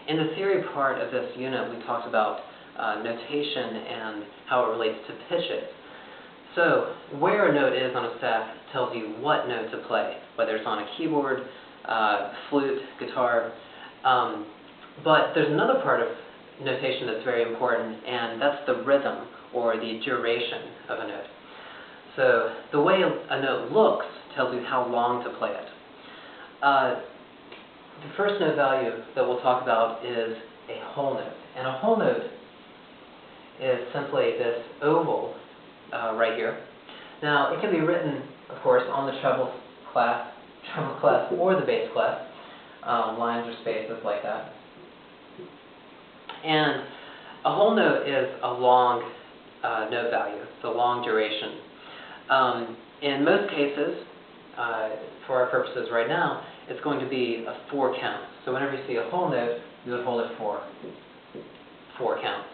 In the theory part of this unit, we talked about notation and how it relates to pitches. So, where a note is on a staff tells you what note to play, whether it's on a keyboard, flute, guitar. But there's another part of notation that's very important, and that's the rhythm, or the duration of a note. So, the way a note looks tells you how long to play it. The first note value that we'll talk about is a whole note. And a whole note is simply this oval right here. Now, it can be written, of course, on the treble clef or the bass clef, lines or spaces like that. And a whole note is a long note value, it's a long duration. In most cases, for our purposes right now, it's going to be a 4 count. So whenever you see a whole note, you would hold it for 4 counts.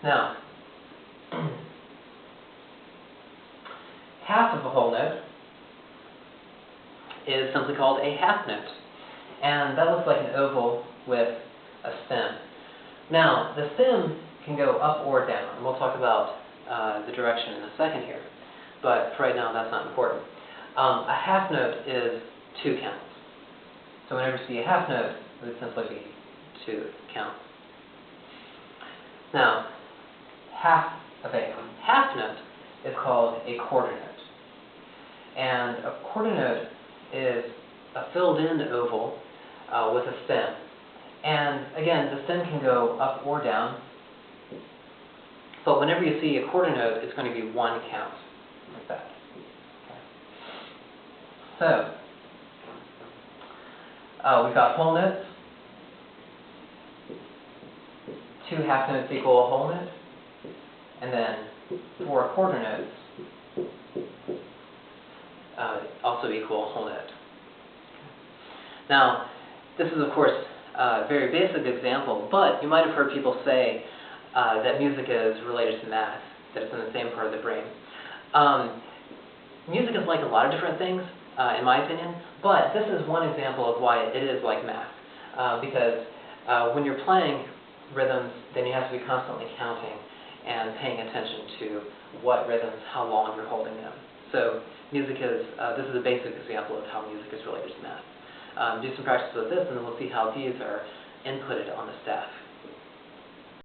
Now, half of a whole note is simply called a half note. And that looks like an oval with a stem. Now, the stem can go up or down, and we'll talk about the direction in a second here. But for right now, that's not important. A half note is 2 counts. So whenever you see a half note, it would simply be 2 counts. Now, half of a half note is called a quarter note. And a quarter note is a filled-in oval with a stem. And again, the stem can go up or down. But whenever you see a quarter note, it's going to be 1 count, like that. So, we've got whole notes. 2 half notes equal a whole note. And then 4 quarter notes also equal a whole note. Now, this is, of course, a very basic example, but you might have heard people say that music is related to math, that it's in the same part of the brain. Music is like a lot of different things, in my opinion, but this is one example of why it is like math. Because when you're playing rhythms, then you have to be constantly counting and paying attention to what rhythms, how long you're holding them. So music is, this is a basic example of how music is related to math. Do some practice with this, and then we'll see how these are inputted on the staff.